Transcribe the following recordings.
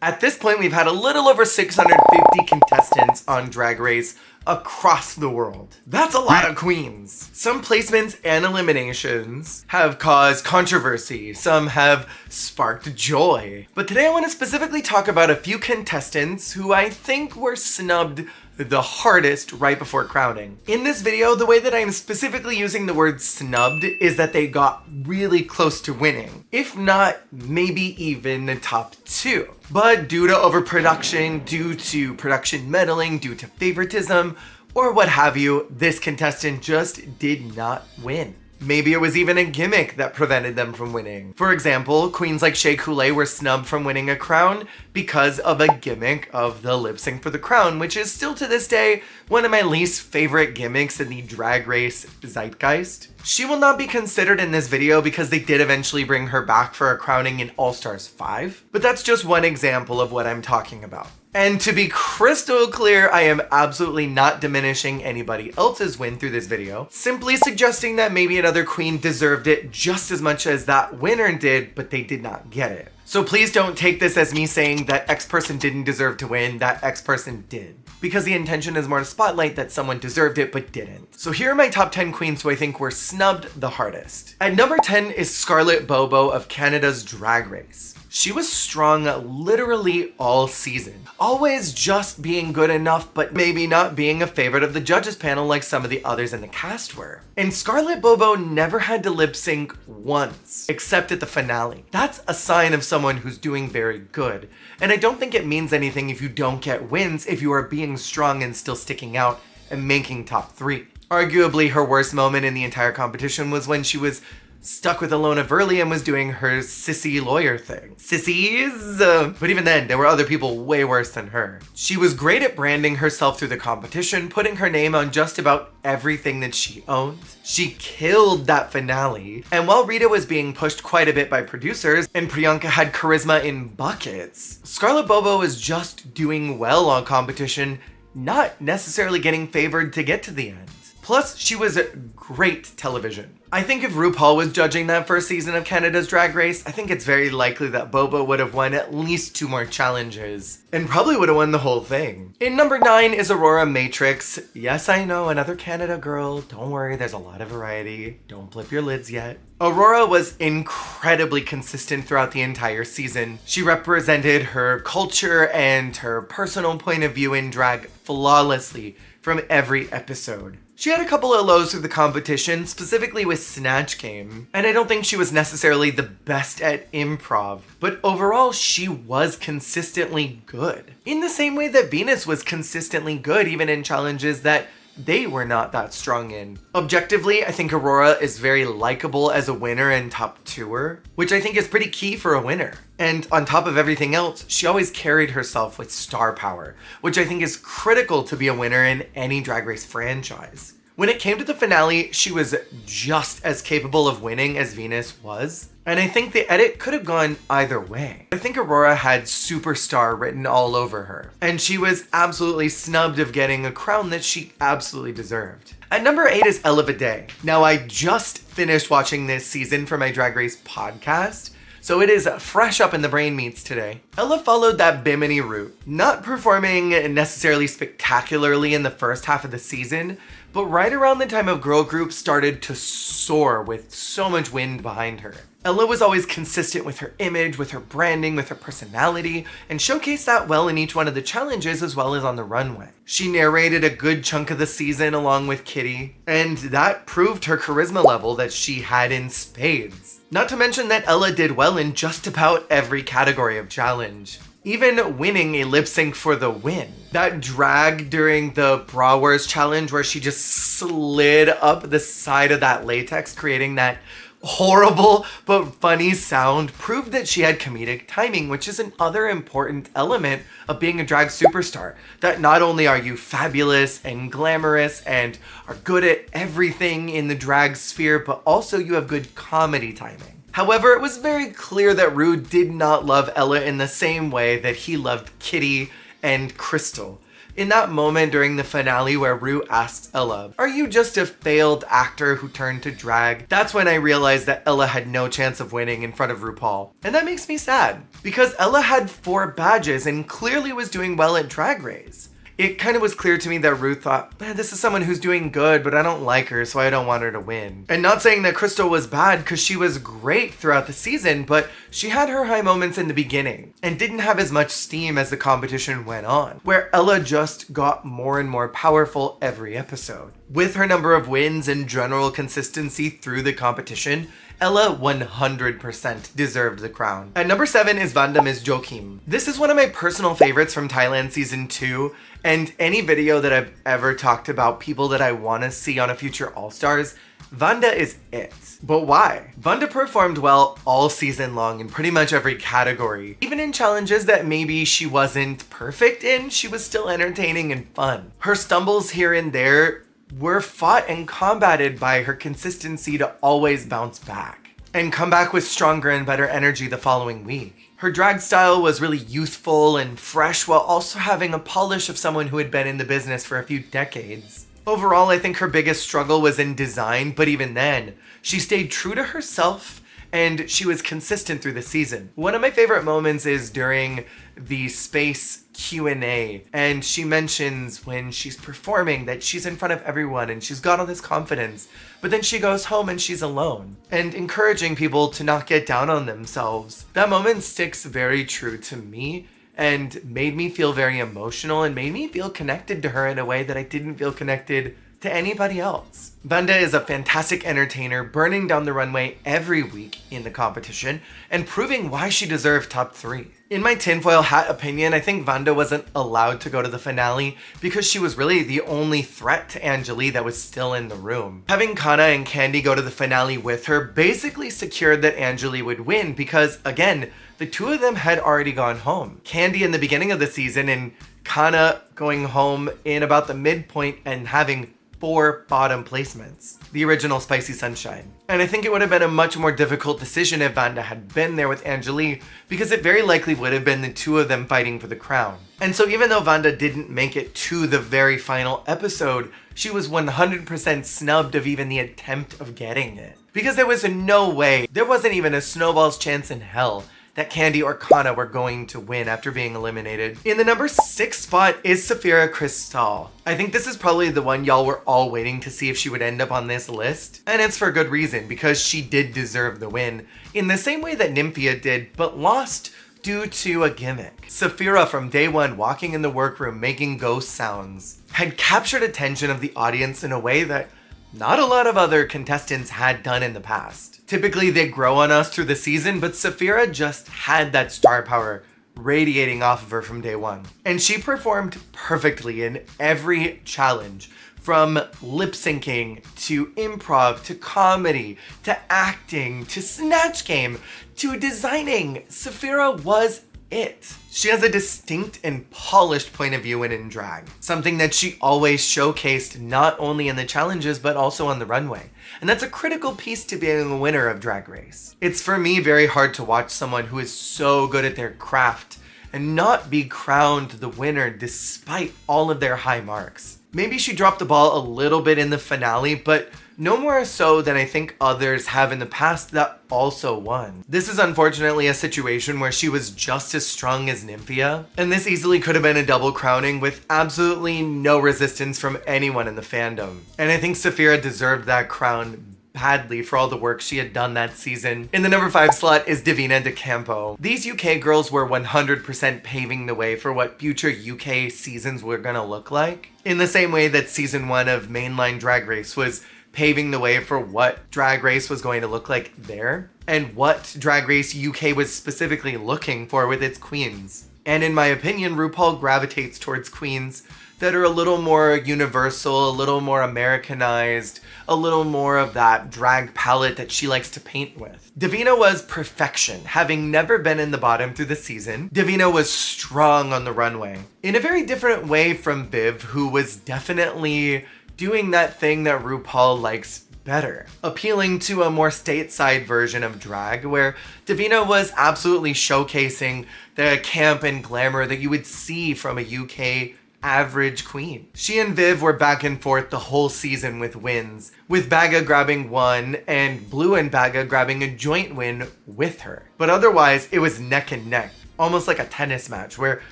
At this point, we've had a little over 650 contestants on Drag Race across the world. That's a lot of queens. Some placements and eliminations have caused controversy. Some have sparked joy. But today I want to specifically talk about a few contestants who I think were snubbed the hardest right before crowning. In this video, the way that I'm specifically using the word snubbed is that they got really close to winning, if not maybe even the top 2. But due to overproduction, due to production meddling, due to favoritism, or what have you, this contestant just did not win. Maybe it was even a gimmick that prevented them from winning. For example, queens like Shea Coulee were snubbed from winning a crown because of a gimmick of the lip sync for the crown, which is still to this day one of my least favorite gimmicks in the Drag Race zeitgeist. She will not be considered in this video because they did eventually bring her back for a crowning in All Stars 5, but that's just one example of what I'm talking about. And to be crystal clear, I am absolutely not diminishing anybody else's win through this video, simply suggesting that maybe another queen deserved it just as much as that winner did, but they did not get it. So please don't take this as me saying that X person didn't deserve to win, that X person did. Because the intention is more to spotlight that someone deserved it but didn't. So here are my top 10 queens who I think were snubbed the hardest. At number 10 is Scarlett Bobo of Canada's Drag Race. She was strong literally all season, always just being good enough, but maybe not being a favorite of the judges panel like some of the others in the cast were. And Scarlett Bobo never had to lip sync once, except at the finale. That's a sign of someone who's doing very good. And I don't think it means anything if you don't get wins if you are being strong and still sticking out and making top 3. Arguably, her worst moment in the entire competition was when she was stuck with Ilona Verley and was doing her sissy lawyer thing. Sissies? But even then, there were other people way worse than her. She was great at branding herself through the competition, putting her name on just about everything that she owned. She killed that finale. And while Rita was being pushed quite a bit by producers, and Priyanka had charisma in buckets, Scarlett Bobo was just doing well on competition, not necessarily getting favored to get to the end. Plus, she was great television. I think if RuPaul was judging that first season of Canada's Drag Race, I think it's very likely that Bobo would have won at least 2 more challenges, and probably would have won the whole thing. In number 9 is Aurora Matrix. Yes, I know, another Canada girl. Don't worry, there's a lot of variety. Don't flip your lids yet. Aurora was incredibly consistent throughout the entire season. She represented her culture and her personal point of view in drag flawlessly from every episode. She had a couple of lows through the competition, specifically with Snatch Game, and I don't think she was necessarily the best at improv, but overall she was consistently good. In the same way that Venus was consistently good even in challenges that they were not that strong in. Objectively, I think Aurora is very likable as a winner and top 2er, which I think is pretty key for a winner. And on top of everything else, she always carried herself with star power, which I think is critical to be a winner in any Drag Race franchise. When it came to the finale, she was just as capable of winning as Venus was, and I think the edit could have gone either way. I think Aurora had superstar written all over her, and she was absolutely snubbed of getting a crown that she absolutely deserved. At number 8 is Ella Vidae. Now, I just finished watching this season for my Drag Race podcast, so it is fresh up in the brain meats today. Ella followed that Bimini route, not performing necessarily spectacularly in the first half of the season, but right around the time of Girl Group started to soar with so much wind behind her. Ella was always consistent with her image, with her branding, with her personality, and showcased that well in each one of the challenges as well as on the runway. She narrated a good chunk of the season along with Kitty, and that proved her charisma level that she had in spades. Not to mention that Ella did well in just about every category of challenge, even winning a lip sync for the win. That drag during the Bra Wars challenge where she just slid up the side of that latex, creating that horrible but funny sound, proved that she had comedic timing, which is another important element of being a drag superstar. That not only are you fabulous and glamorous and are good at everything in the drag sphere, but also you have good comedy timing. However, it was very clear that Rue did not love Ella in the same way that he loved Kitty and Crystal. In that moment during the finale where Rue asks Ella, "Are you just a failed actor who turned to drag?" That's when I realized that Ella had no chance of winning in front of RuPaul. And that makes me sad, because Ella had 4 badges and clearly was doing well at Drag Race. It kind of was clear to me that Ruth thought, man, this is someone who's doing good, but I don't like her, so I don't want her to win. And not saying that Crystal was bad, because she was great throughout the season, but she had her high moments in the beginning and didn't have as much steam as the competition went on, where Ella just got more and more powerful every episode. With her number of wins and general consistency through the competition, Ella 100% deserved the crown. At number 7 is Vanda Ms. Joachim. This is one of my personal favorites from Thailand season 2, and any video that I've ever talked about people that I want to see on a future All-Stars, Vanda is it. But why? Vanda performed well all season long in pretty much every category. Even in challenges that maybe she wasn't perfect in, she was still entertaining and fun. Her stumbles here and there were fought and combated by her consistency to always bounce back and come back with stronger and better energy the following week. Her drag style was really youthful and fresh while also having a polish of someone who had been in the business for a few decades. Overall, I think her biggest struggle was in design, but even then, she stayed true to herself and she was consistent through the season. One of my favorite moments is during the space Q&A, and she mentions when she's performing that she's in front of everyone and she's got all this confidence, but then she goes home and she's alone, and encouraging people to not get down on themselves. That moment sticks very true to me and made me feel very emotional and made me feel connected to her in a way that I didn't feel connected to anybody else. Vanda is a fantastic entertainer, burning down the runway every week in the competition and proving why she deserved top 3. In my tinfoil hat opinion, I think Vanda wasn't allowed to go to the finale because she was really the only threat to Angeli that was still in the room. Having Kana and Candy go to the finale with her basically secured that Angeli would win because, again, the two of them had already gone home. Candy in the beginning of the season and Kana going home in about the midpoint and having 4 bottom placements. The original Spicy Sunshine. And I think it would have been a much more difficult decision if Vanda had been there with Angeli because it very likely would have been the two of them fighting for the crown. And so even though Vanda didn't make it to the very final episode, she was 100% snubbed of even the attempt of getting it. Because there was no way, there wasn't even a snowball's chance in hell that Candy or Kana were going to win after being eliminated. In the number 6 spot is Safira Crystal. I think this is probably the one y'all were all waiting to see if she would end up on this list. And it's for good reason, because she did deserve the win in the same way that Nymphia did, but lost due to a gimmick. Safira, from day one, walking in the workroom making ghost sounds, had captured attention of the audience in a way that not a lot of other contestants had done in the past. Typically, they grow on us through the season, but Safira just had that star power radiating off of her from day one. And she performed perfectly in every challenge, from lip syncing to improv to comedy to acting to snatch game to designing. Safira was it. She has a distinct and polished point of view when in drag, something that she always showcased not only in the challenges but also on the runway. And that's a critical piece to being a winner of Drag Race. It's for me very hard to watch someone who is so good at their craft and not be crowned the winner despite all of their high marks. Maybe she dropped the ball a little bit in the finale, but no more so than I think others have in the past that also won. This is unfortunately a situation where she was just as strong as Nymphia, and this easily could have been a double crowning with absolutely no resistance from anyone in the fandom. And I think Safira deserved that crown badly for all the work she had done that season. In the number 5 slot is Divina De Campo. These UK girls were 100% paving the way for what future UK seasons were gonna look like, in the same way that season 1 of mainline Drag Race was paving the way for what Drag Race was going to look like there, and what Drag Race UK was specifically looking for with its queens. And in my opinion, RuPaul gravitates towards queens that are a little more universal, a little more Americanized, a little more of that drag palette that she likes to paint with. Divina was perfection, having never been in the bottom through the season. Divina was strong on the runway, in a very different way from Viv, who was definitely doing that thing that RuPaul likes better, appealing to a more stateside version of drag, where Divina was absolutely showcasing the camp and glamour that you would see from a UK average queen. She and Viv were back and forth the whole season with wins, with Baga grabbing one and Blue and Baga grabbing a joint win with her. But otherwise, it was neck and neck. Almost like a tennis match where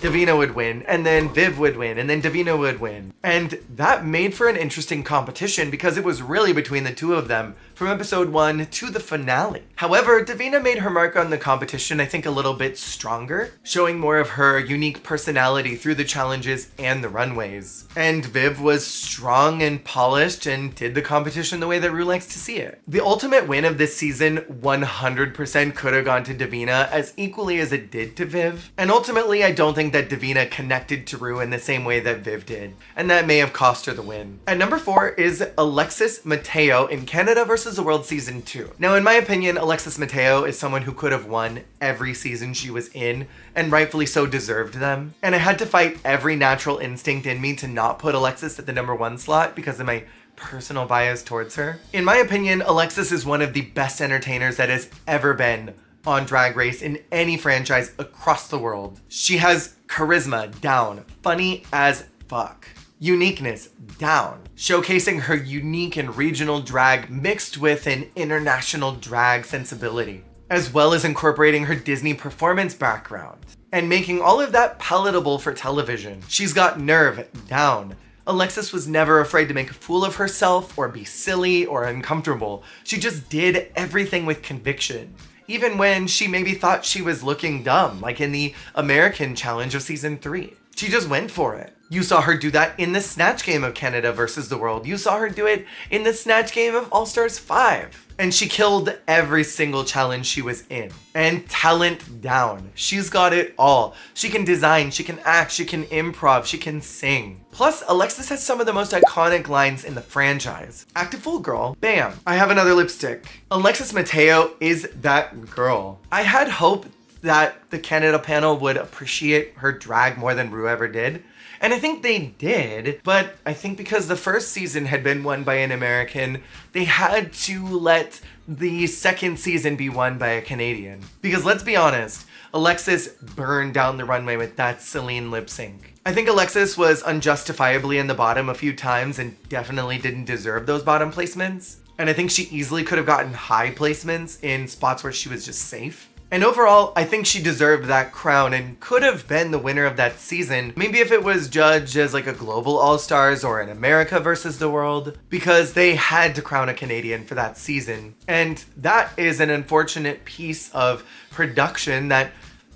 Davina would win and then Viv would win and then Davina would win. And that made for an interesting competition because it was really between the two of them from episode 1 to the finale. However, Davina made her mark on the competition, I think, a little bit stronger, showing more of her unique personality through the challenges and the runways. And Viv was strong and polished and did the competition the way that Rue likes to see it. The ultimate win of this season 100% could have gone to Davina as equally as it did to Viv. And ultimately, I don't think that Davina connected to Rue in the same way that Viv did. And that may have cost her the win. At number 4 is Alexis Mateo in Canada vs. the World Season 2. Now, in my opinion, Alexis Mateo is someone who could have won every season she was in, and rightfully so deserved them. And I had to fight every natural instinct in me to not put Alexis at the number 1 slot because of my personal bias towards her. In my opinion, Alexis is one of the best entertainers that has ever been on Drag Race in any franchise across the world. She has charisma down, funny as fuck. Uniqueness down, showcasing her unique and regional drag mixed with an international drag sensibility, as well as incorporating her Disney performance background and making all of that palatable for television. She's got nerve down. Alexis was never afraid to make a fool of herself or be silly or uncomfortable. She just did everything with conviction, even when she maybe thought she was looking dumb, like in the American challenge of season 3. She just went for it. You saw her do that in the Snatch Game of Canada versus the World. You saw her do it in the Snatch Game of All Stars 5. And she killed every single challenge she was in. And talent down. She's got it all. She can design, she can act, she can improv, she can sing. Plus, Alexis has some of the most iconic lines in the franchise. Act a fool, girl. Bam. I have another lipstick. Alexis Mateo is that girl. I had hope that the Canada panel would appreciate her drag more than Rue ever did. And I think they did, but I think because the first season had been won by an American, they had to let the second season be won by a Canadian. Because let's be honest, Alexis burned down the runway with that Celine lip sync. I think Alexis was unjustifiably in the bottom a few times and definitely didn't deserve those bottom placements. And I think she easily could have gotten high placements in spots where she was just safe. And overall, I think she deserved that crown and could have been the winner of that season, maybe if it was judged as like a global all-stars or an America versus the world, because they had to crown a Canadian for that season. And that is an unfortunate piece of production that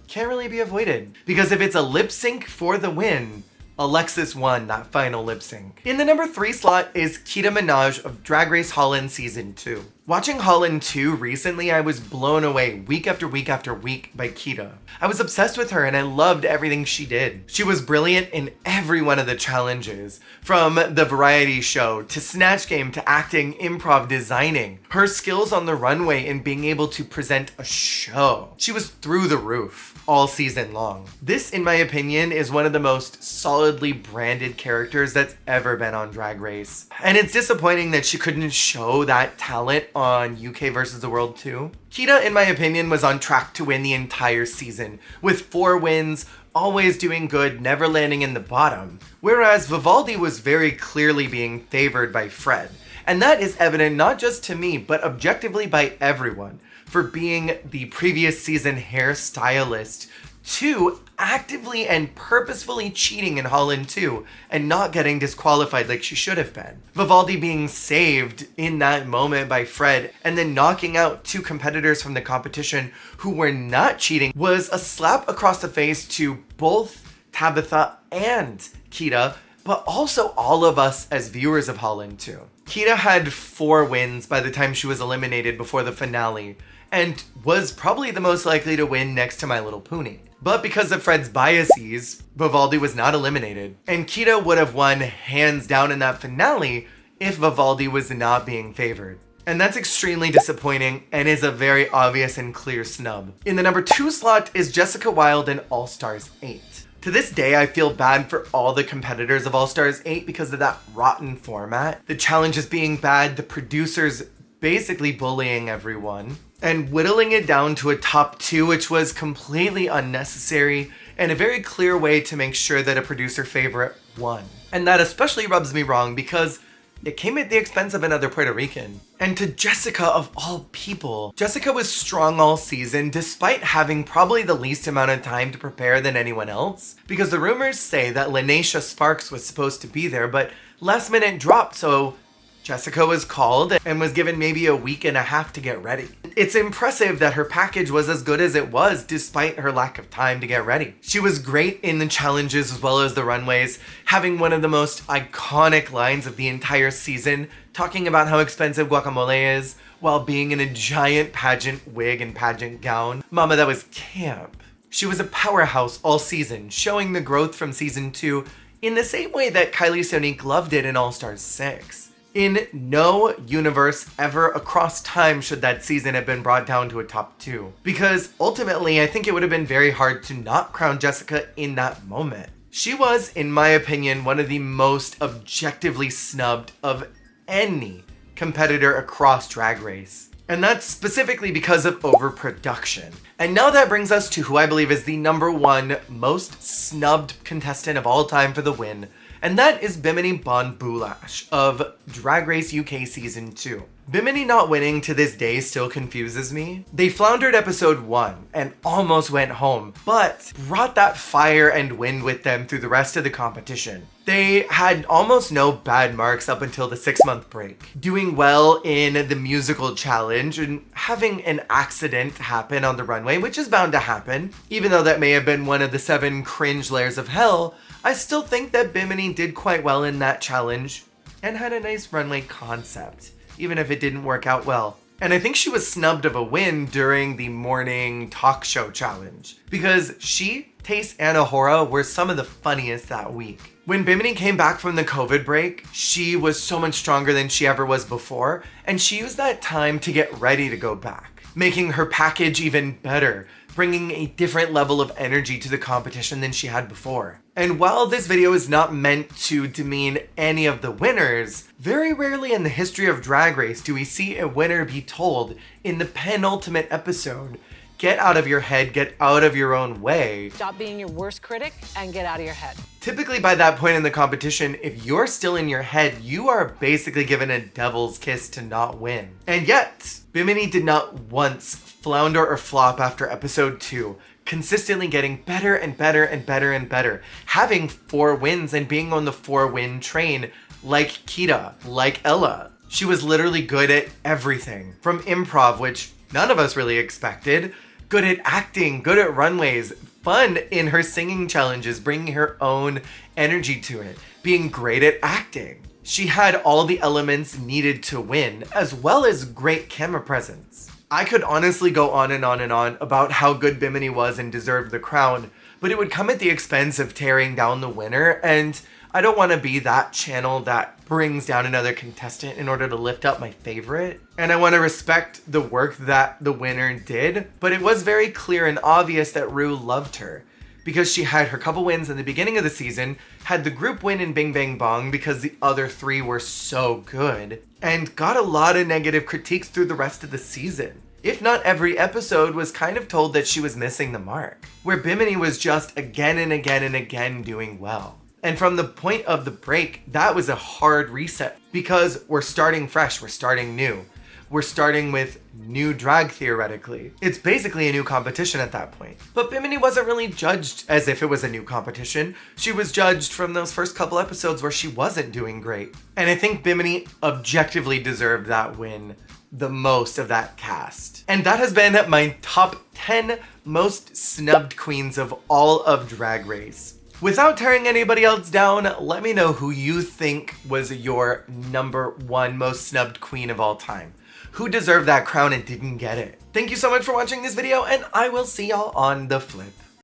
can't really be avoided. Because if it's a lip sync for the win, Alexis won that final lip sync. In the number 3 slot is Kita Minaj of Drag Race Holland Season 2. Watching Holland 2 recently, I was blown away week after week after week by Kita. I was obsessed with her and I loved everything she did. She was brilliant in every one of the challenges, from the variety show to Snatch Game to acting, improv, designing. Her skills on the runway and being able to present a show. She was through the roof all season long. This, in my opinion, is one of the most solidly branded characters that's ever been on Drag Race. And it's disappointing that she couldn't show that talent on UK versus the World too. Kita, in my opinion, was on track to win the entire season, with 4 wins, always doing good, never landing in the bottom. Whereas Vivaldi was very clearly being favored by Fred. And that is evident not just to me, but objectively by everyone, for being the previous season hairstylist to actively and purposefully cheating in Holland 2 and not getting disqualified like she should have been. Vivaldi being saved in that moment by Fred and then knocking out 2 competitors from the competition who were not cheating was a slap across the face to both Tabitha and Kita, but also all of us as viewers of Holland 2. Kita had 4 wins by the time she was eliminated before the finale, and was probably the most likely to win next to My Little Pony. But because of Fred's biases, Vivaldi was not eliminated, and Kita would have won hands down in that finale if Vivaldi was not being favored. And that's extremely disappointing and is a very obvious and clear snub. In the number 2 slot is Jessica Wilde in All Stars 8. To this day, I feel bad for all the competitors of All Stars 8 because of that rotten format. The challenges being bad, the producers basically bullying everyone, and whittling it down to a top 2, which was completely unnecessary and a very clear way to make sure that a producer favorite won. And that especially rubs me wrong because it came at the expense of another Puerto Rican. And to Jessica of all people, Jessica was strong all season despite having probably the least amount of time to prepare than anyone else. Because the rumors say that Lanesha Sparks was supposed to be there, but last minute dropped, so Jessica was called and was given maybe a week and a half to get ready. It's impressive that her package was as good as it was despite her lack of time to get ready. She was great in the challenges as well as the runways, having one of the most iconic lines of the entire season, talking about how expensive guacamole is while being in a giant pageant wig and pageant gown. Mama, that was camp. She was a powerhouse all season, showing the growth from season 2 in the same way that Kylie Sonique loved it in All Stars 6. In no universe ever across time should that season have been brought down to a top 2. Because ultimately, I think it would have been very hard to not crown Jessica in that moment. She was, in my opinion, one of the most objectively snubbed of any competitor across Drag Race. And that's specifically because of overproduction. And now that brings us to who I believe is the #1 most snubbed contestant of all time for the win, and that is Bimini Bon Boulash of Drag Race UK Season 2. Bimini not winning to this day still confuses me. They floundered episode 1 and almost went home, but brought that fire and wind with them through the rest of the competition. They had almost no bad marks up until the 6-month break, doing well in the musical challenge and having an accident happen on the runway, which is bound to happen. Even though that may have been one of the 7 cringe layers of hell, I still think that Bimini did quite well in that challenge and had a nice runway concept, even if it didn't work out well. And I think she was snubbed of a win during the morning talk show challenge because she, Taste, and Ahura were some of the funniest that week. When Bimini came back from the COVID break, she was so much stronger than she ever was before, and she used that time to get ready to go back, making her package even better, bringing a different level of energy to the competition than she had before. And while this video is not meant to demean any of the winners, very rarely in the history of Drag Race do we see a winner be told in the penultimate episode, get out of your head, get out of your own way. Stop being your worst critic and get out of your head. Typically by that point in the competition, if you're still in your head, you are basically given a devil's kiss to not win. And yet, Bimini did not once flounder or flop after episode 2, consistently getting better and better and better and better, having 4 wins and being on the 4-win train like Kita, like Ella. She was literally good at everything, from improv, which none of us really expected, good at acting, good at runways, fun in her singing challenges, bringing her own energy to it, being great at acting. She had all the elements needed to win, as well as great camera presence. I could honestly go on and on and on about how good Bimini was and deserved the crown, but it would come at the expense of tearing down the winner, and I don't want to be that channel that brings down another contestant in order to lift up my favorite. And I want to respect the work that the winner did, but it was very clear and obvious that Rue loved her because she had her couple wins in the beginning of the season, had the group win in Bing Bang Bong because the other 3 were so good, and got a lot of negative critiques through the rest of the season. If not every episode was kind of told that she was missing the mark, where Bimini was just again and again and again doing well. And from the point of the break, that was a hard reset because we're starting fresh, we're starting new. We're starting with new drag theoretically. It's basically a new competition at that point. But Bimini wasn't really judged as if it was a new competition. She was judged from those first couple episodes where she wasn't doing great. And I think Bimini objectively deserved that win the most of that cast. And that has been my top 10 most snubbed queens of all of Drag Race. Without tearing anybody else down, let me know who you think was your #1 most snubbed queen of all time. Who deserved that crown and didn't get it? Thank you so much for watching this video, and I will see y'all on the flip.